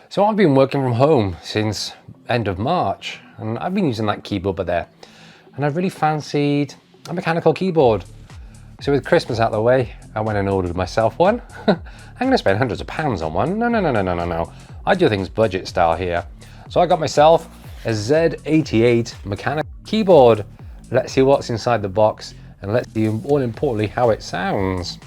So I've been working from home since end of March, and I've been using that keyboard there, and I really fancied a mechanical keyboard. So with Christmas out of the way, I went and ordered myself one. I'm going to spend hundreds of pounds on one. No. I do things budget style here. So I got myself a Z88 mechanical keyboard. Let's see what's inside the box, and let's see, all importantly, how it sounds.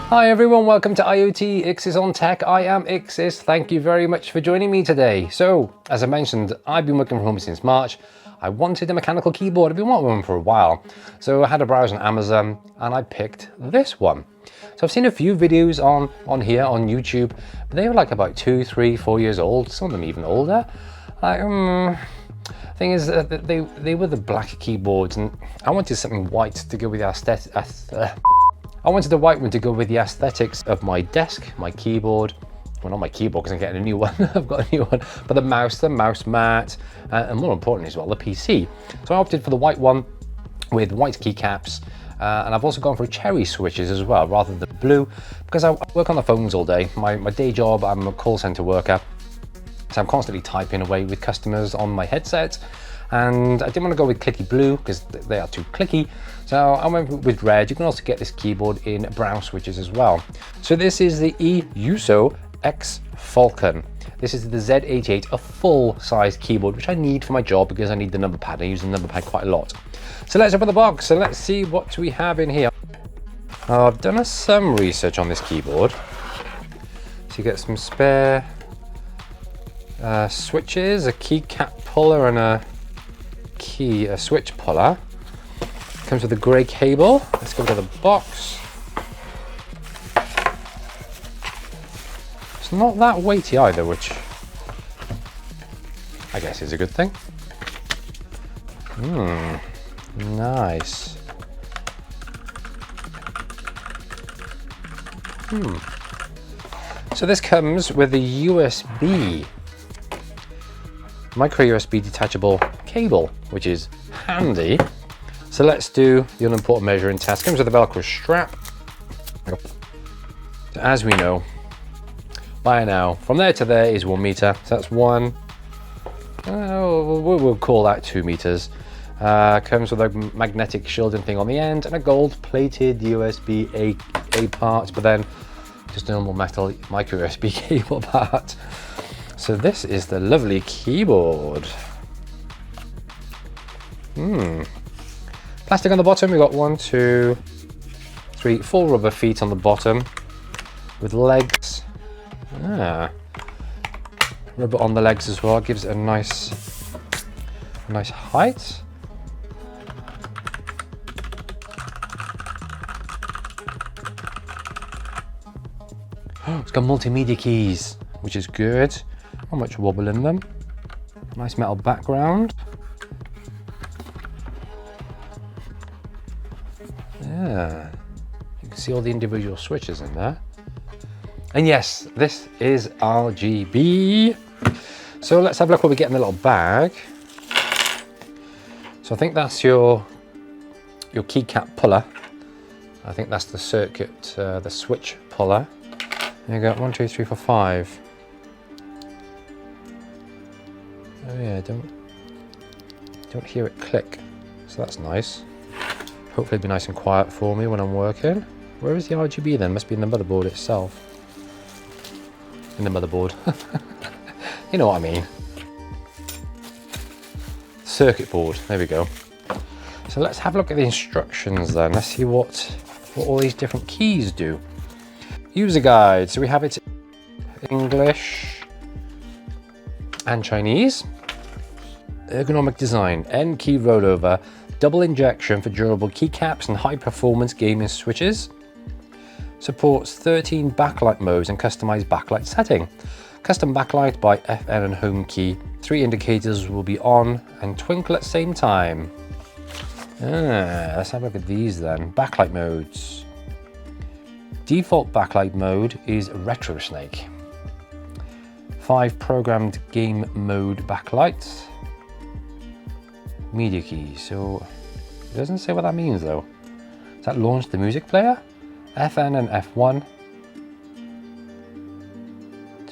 Hi everyone, welcome to IoT Ixis on Tech. I am Ixis. Thank you very much for joining me today. So, as I mentioned, I've been working from home since March. I wanted a mechanical keyboard. I've been wanting one for a while. So I had a browse on Amazon and I picked this one. So I've seen a few videos on here on YouTube, but they were like about 2, 3, 4 years old, some of them even older. Thing is, they were the black keyboards, and I wanted something white to go with the aesthetic. I wanted the white one to go with the aesthetics of my desk, my keyboard. Well, not my keyboard because I'm getting a new one. I've got a new one. But the mouse mat, and more importantly as well, the PC. So I opted for the white one with white keycaps. And I've also gone for cherry switches as well, rather than blue, because I work on the phones all day. My day job, I'm a call center worker. So I'm constantly typing away with customers on my headset. And I didn't want to go with clicky blue because they are too clicky. So I went with red. You can also get this keyboard in brown switches as well. So this is the eUso X Falcon. This is the Z88, a full-size keyboard, which I need for my job because I need the number pad. I use the number pad quite a lot. So let's open the box and let's see what we have in here. I've done some research on this keyboard. So you get some spare switches, a keycap puller and a switch puller. Comes with a grey cable. Let's go to the box. It's not that weighty either, which I guess is a good thing. Nice. So this comes with a USB, micro USB detachable cable, which is handy. So let's do the all-important measuring test. Comes with a Velcro strap. So as we know by now, from there to there is 1 meter. So that's one. We'll call that 2 meters. Comes with a magnetic shielding thing on the end and a gold-plated USB A part, but then just a normal metal micro USB cable part. So this is the lovely keyboard. Plastic on the bottom. We've got 1, 2, 3, 4 rubber feet on the bottom with legs. Rubber on the legs as well. Gives it a nice height. It's got multimedia keys, which is good. Not much wobble in them. Nice metal background. Yeah, you can see all the individual switches in there. And yes, this is RGB. So let's have a look what we get in the little bag. So I think that's your keycap puller. I think that's the circuit, the switch puller. You got 1, 2, 3, 4, 5. Oh yeah, don't hear it click. So that's nice. Hopefully it'll be nice and quiet for me when I'm working. Where is the RGB then? Must be in the motherboard itself. In the motherboard. You know what I mean. Circuit board, there we go. So let's have a look at the instructions then. Let's see what all these different keys do. User guide, so we have it in English and Chinese. Ergonomic design, N key rollover, double injection for durable keycaps and high performance gaming switches. Supports 13 backlight modes and customized backlight setting. Custom backlight by FN and home key. 3 indicators will be on and twinkle at the same time. Let's have a look at these then. Backlight modes. Default backlight mode is Retro Snake. 5 programmed game mode backlights. Media key, so it doesn't say what that means though. Does that launch the music player? FN and F1.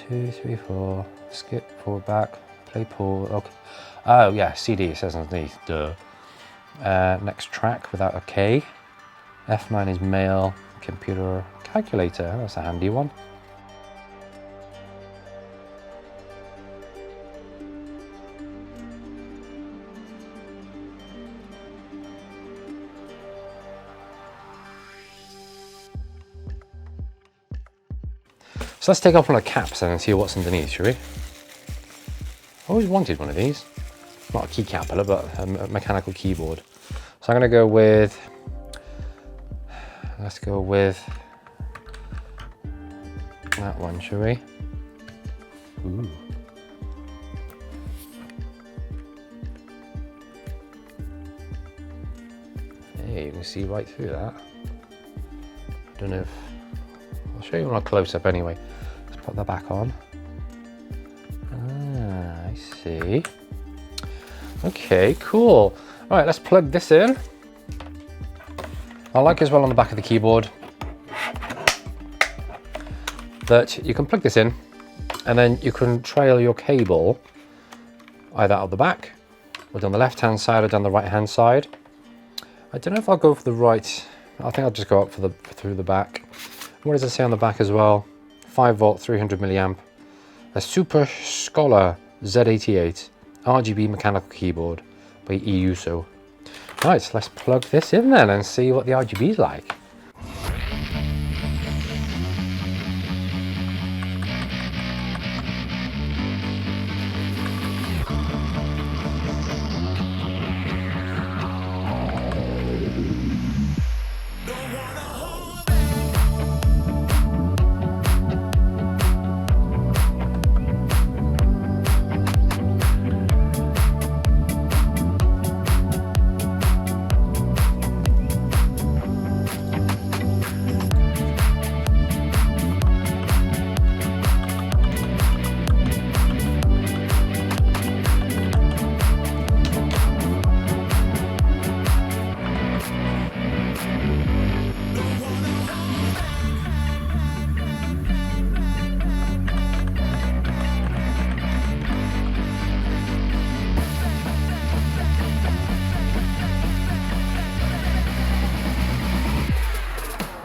2, 3, 4. Skip, forward, back. Play, pause. Okay. Oh yeah, CD, it says underneath. Duh. Next track without a K. F9 is mail, computer, calculator. That's a handy one. So let's take off one of the caps and see what's underneath, shall we? I always wanted one of these. Not a keycappler, but a mechanical keyboard. So I'm going to go with, let's go with that one, shall we? Ooh. Hey, you can see right through that. I don't know if, I'll show you on a close-up anyway. Let's put that back on. Ah, I see. Okay, cool. All right, let's plug this in. I like as well on the back of the keyboard that you can plug this in and then you can trail your cable either out the back or down the left-hand side or down the right-hand side. I don't know if I'll go for the right. I think I'll just go up for through the back. What does it say on the back as well? 5 volt, 300 milliamp. A Super Scholar Z88 RGB mechanical keyboard by EUSO. Right, let's plug this in then and see what the RGB is like.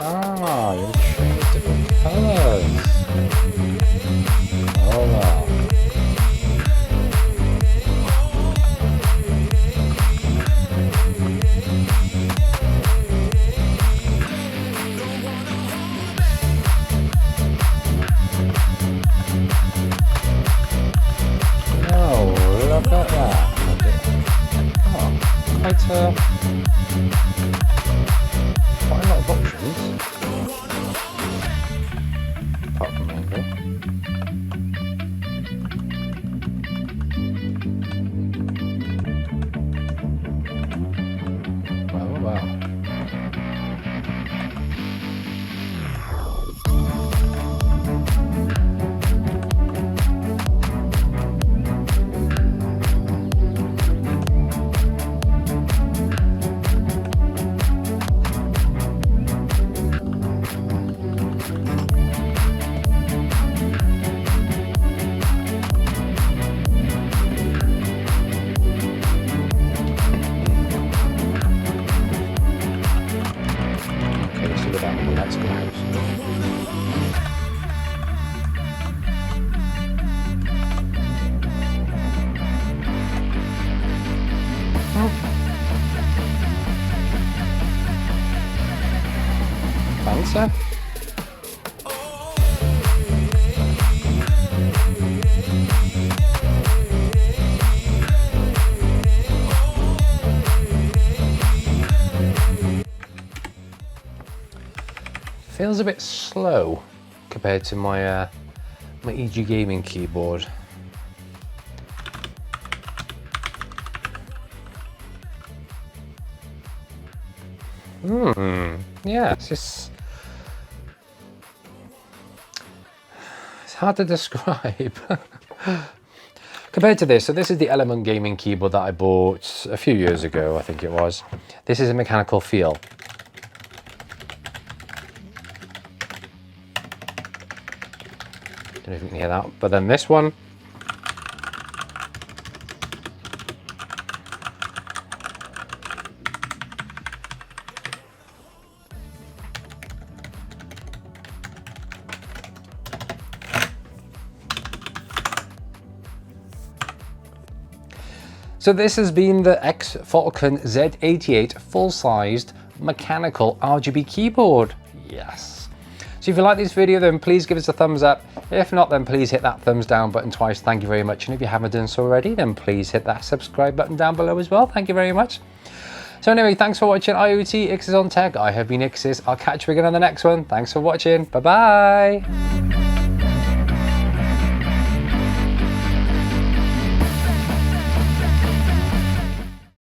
Ah, you'll change different colours. Oh wow. Oh, look at that. Oh, quite a lot of options. Apart from angle. Wow, wow. That's close. Fancy. Feels a bit slow compared to my my EG Gaming keyboard. Yeah, it's hard to describe. Compared to this, so this is the Element Gaming keyboard that I bought a few years ago, I think it was. This is a mechanical feel. Don't know if you can hear that. But then this one, so this has been the X-Falcon Z88 full-sized mechanical RGB keyboard. Yes. So if you like this video, then please give us a thumbs up. If not, then please hit that thumbs down button twice. Thank you very much. And if you haven't done so already, then please hit that subscribe button down below as well. Thank you very much. So anyway, thanks for watching IoT Ixes on Tech. I have been Ixes. I'll catch you again on the next one. Thanks for watching. Bye-bye.